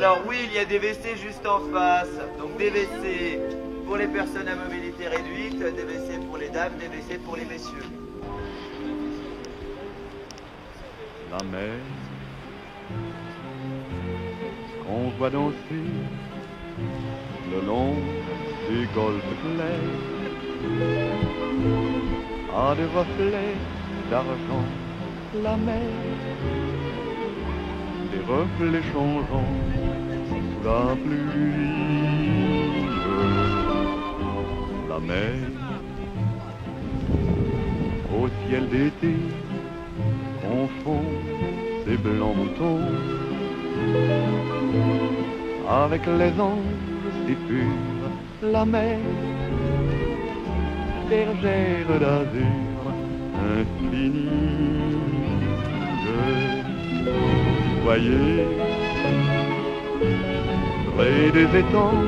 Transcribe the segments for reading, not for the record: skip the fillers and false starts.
Alors oui, il y a des WC juste en face. Donc des WC pour les personnes à mobilité réduite, des WC pour les dames, des WC pour les messieurs. La mer qu'on voit danser le long du golfe clair a des reflets d'argent. La mer, des reflets changeants sous la pluie. La mer, au ciel d'été, confond ses blancs moutons avec les anges si purs. La mer, bergère d'azur infinie. Voyez, près des étangs,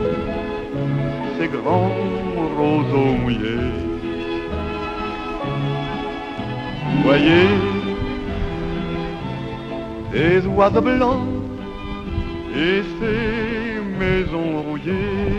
ces grands roseaux mouillés. Voyez, des oiseaux blancs et ces maisons rouillées.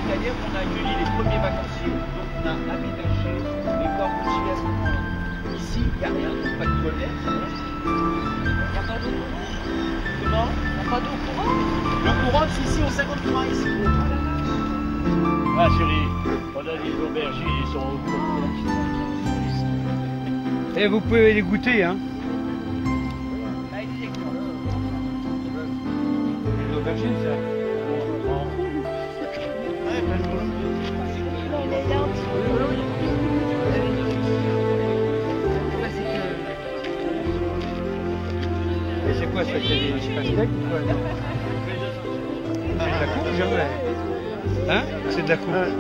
C'est-à-dire qu'on a accueilli les premiers vacanciers, donc on a aménagé les corps continués à ce moment-là. Ici, il n'y a rien, donc pas de colère, ça reste. Il n'y a pas d'eau courante. Comment? Il n'y a pas d'eau courante. L'eau courante, c'est ici, au 53 ici. Ah chérie, on a des aubergines, ils sont au courant. Et vous pouvez les goûter, hein. Les aubergines, ça. Et c'est quoi ça? C'est des pastèques ou quoi? C'est de la courge, hein? C'est de la courge.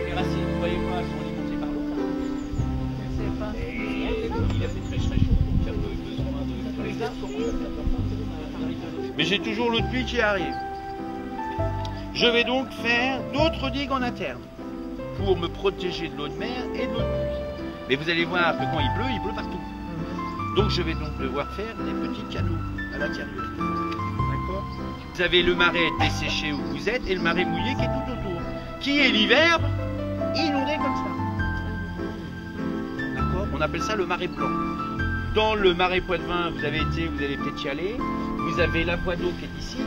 Les racines, vous voyez quoi, sont alimentées par l'eau, là? Je ne sais pas. Il a fait très chaud, donc il y a besoin de... Les arbres sont mais j'ai toujours l'eau de pluie qui arrive. Je vais donc faire d'autres digues en interne pour me protéger de l'eau de mer et de l'eau de pluie. Mais vous allez voir que quand il pleut partout. Donc je vais donc devoir faire des petits canaux à l'intérieur. D'accord? Vous avez le marais desséché où vous êtes et le marais mouillé qui est tout autour. Qui est l'hiver inondé comme ça. D'accord? On appelle ça le marais blanc. Dans le marais Poitevin, vous avez été, vous allez peut-être y aller. Vous avez la voie d'eau qui est ici.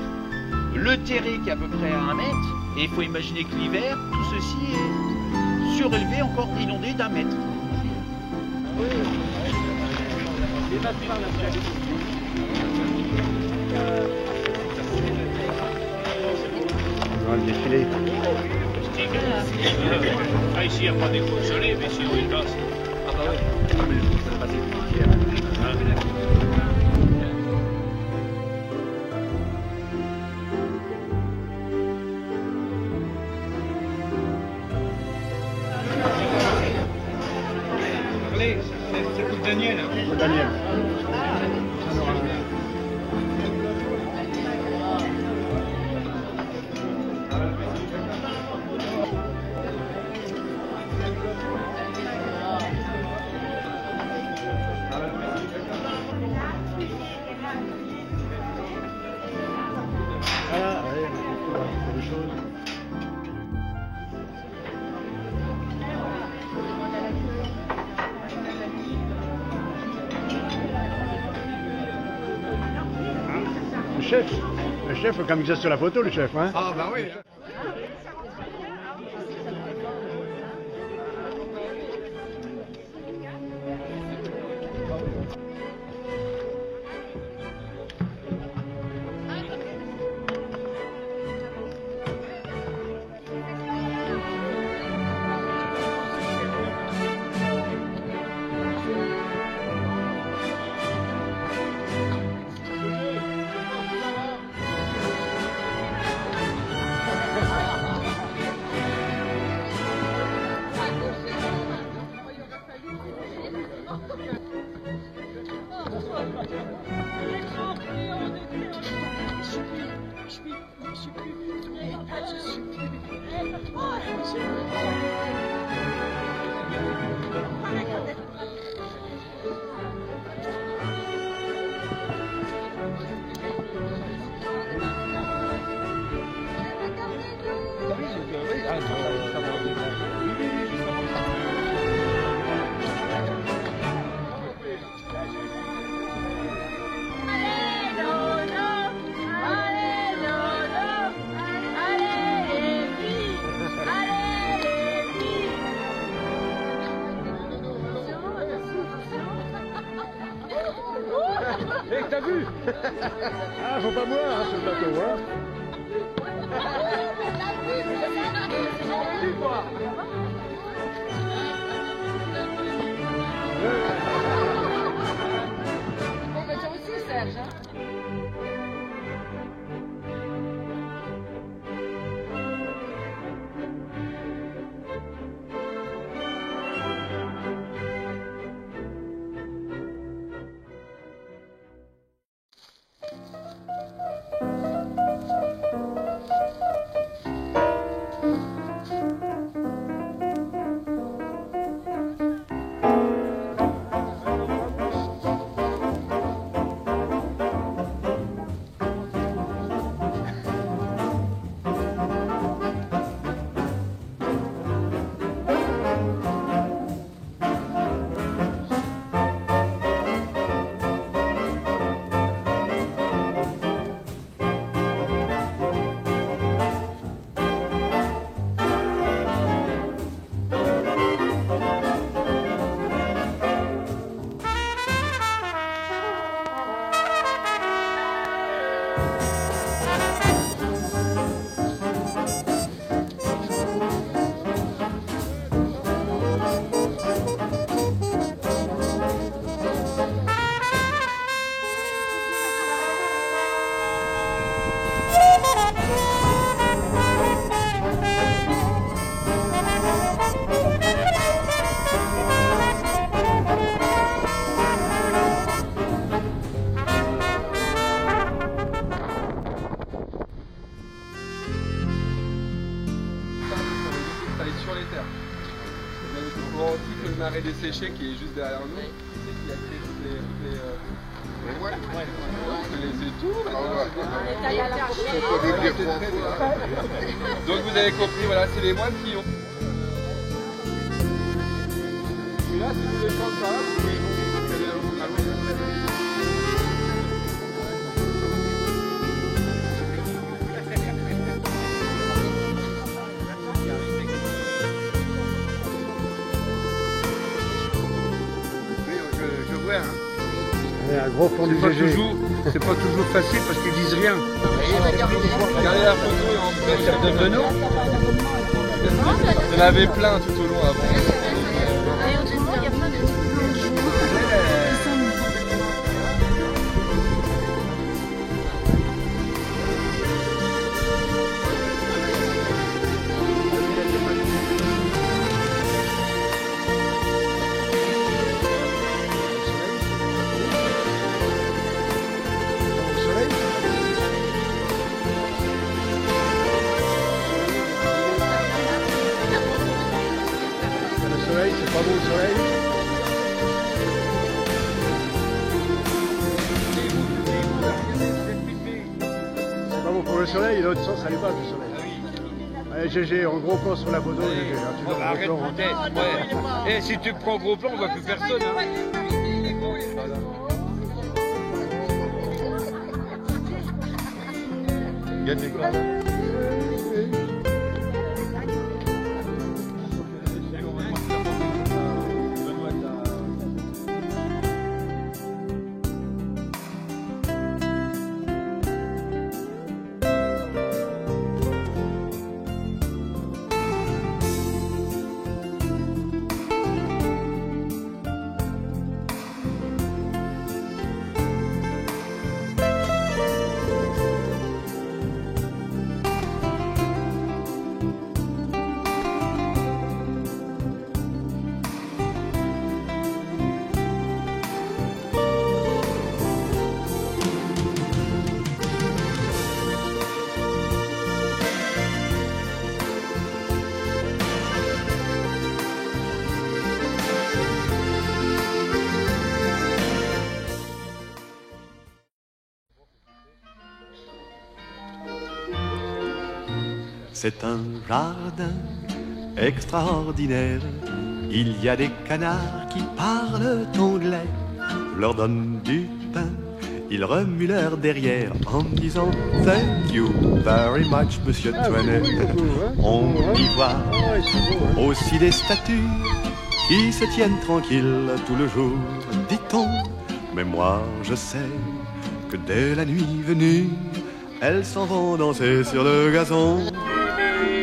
Le terré qui est à peu près à 1 mètre. Et il faut imaginer que l'hiver, tout ceci est surélevé, encore inondé d'1 mètre. On va le défiler. Ah, ici, il n'y a pas des coups de soleil, mais sinon, il passe. Ah bah oui. Allez, c'est pour Daniel. Pour Daniel. Voilà, allez, on fait des choses. Le chef, comme il est sur la photo, le chef, hein? Ah bah oui. Hé, t'as vu? Ah, faut pas boire hein, sur le bateau, hein? Bon, bah toi aussi, Serge, hein? Sur les terres. On voit aussi que le marais desséché qui est juste derrière nous, il y a toutes les étours. Donc vous avez compris, voilà, c'est les moines qui ont. Et là, si vous voulez prendre ça, vous pouvez aller à l'autre. Un gros fond du GG. C'est pas toujours facile parce qu'ils disent rien. Regardez la photo et en fait, ça donne de nous. Il y en avait plein tout au long avant. C'est pas beau le soleil. C'est pas beau pour le soleil, l'autre sens ça n'est pas du soleil. Allez GG, en gros plan sur la photo, GG. Hein, tu vois, Arrête, ouais. Et si tu prends gros plan, on voit plus personne. Hein. Gagné quoi? C'est un jardin extraordinaire. Il y a des canards qui parlent anglais. Je leur donne du pain, ils remuent leur derrière en me disant thank you very much, monsieur Toinet. On y voit aussi des statues qui se tiennent tranquilles tout le jour, dit-on. Mais moi je sais que dès la nuit venue, elles s'en vont danser sur le gazon.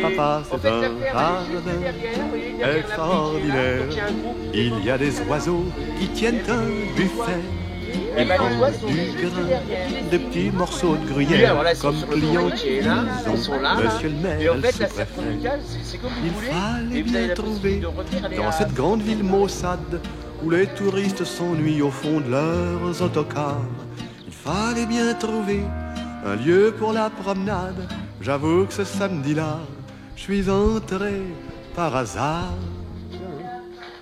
Papa, c'est un jardin extraordinaire. Il y a des oiseaux qui tiennent un buffet. Ils vendent du grain, des petits morceaux de gruyère, comme clients qui ont monsieur le maire, le sous-préfet. Il fallait bien trouver, dans cette grande ville maussade, où les touristes s'ennuient au fond de leurs autocars, il fallait bien trouver un lieu pour la promenade. J'avoue que ce samedi-là, je suis entré par hasard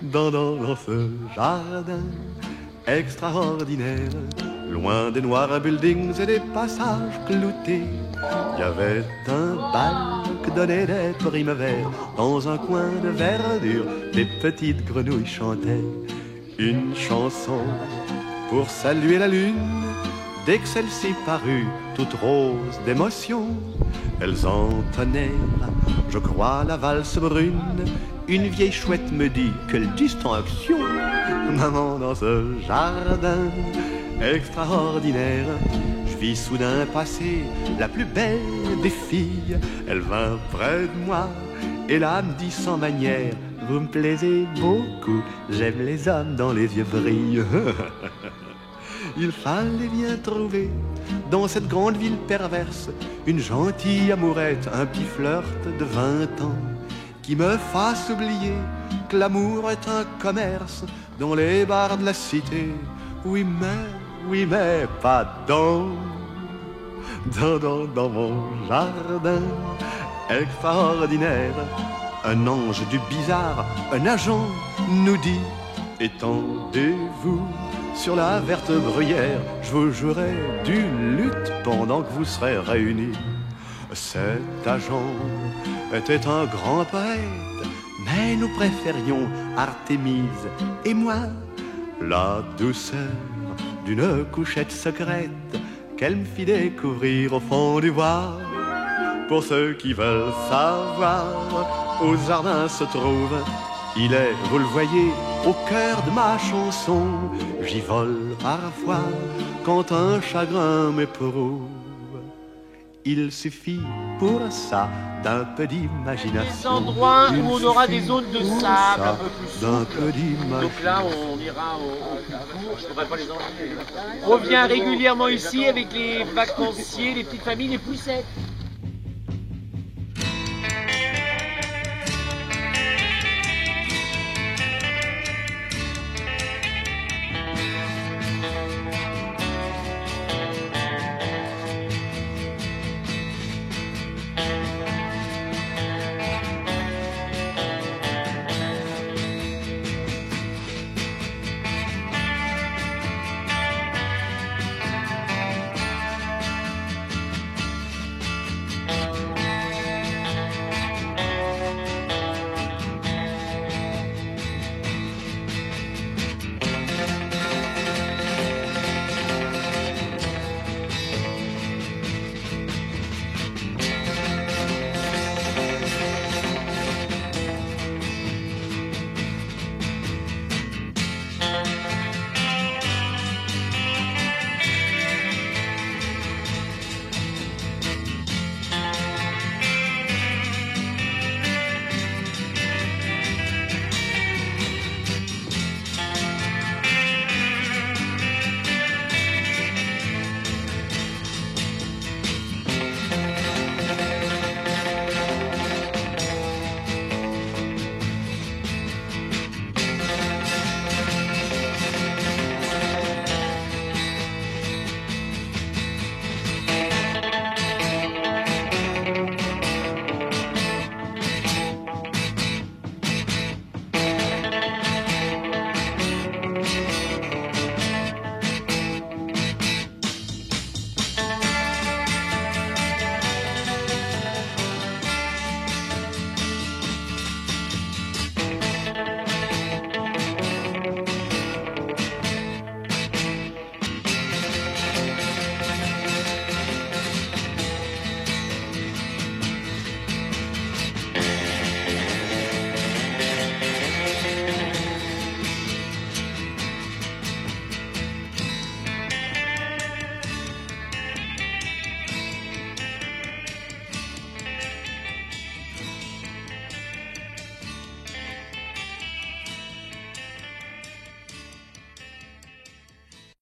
dans ce jardin extraordinaire. Loin des noirs buildings et des passages cloutés, il y avait un bal que donnait des primes verts. Dans un coin de verdure, des petites grenouilles chantaient une chanson pour saluer la lune. Dès que celle-ci parut, toute rose d'émotion, elles entonnèrent, je crois, la valse brune. Une vieille chouette me dit, quelle distinction, maman, dans ce jardin extraordinaire. Je vis soudain passer la plus belle des filles. Elle vint près de moi et là me dit sans manière, vous me plaisez beaucoup, j'aime les hommes dont les yeux brillent. Il fallait bien trouver dans cette grande ville perverse une gentille amourette, un petit flirt de 20 ans qui me fasse oublier que l'amour est un commerce dans les bars de la cité. Oui mais pas dans mon jardin extraordinaire. Un ange du bizarre, un agent nous dit, étendez-vous sur la verte bruyère, je vous jouerai du luth pendant que vous serez réunis. Cet agent était un grand poète, mais nous préférions Artémise et moi. La douceur d'une couchette secrète qu'elle me fit découvrir au fond du bois. Pour ceux qui veulent savoir où ce jardin se trouve, il est, vous le voyez, au cœur de ma chanson. J'y vole parfois quand un chagrin m'éprouve. Il suffit pour ça d'un peu d'imagination. Des endroits où on aura des zones de sable un peu plus d'un peu d'imagination. Donc là, on ira au concours. Je ne pourrais pas les enlever. On vient régulièrement ici avec les vacanciers, les petites familles, les poussettes.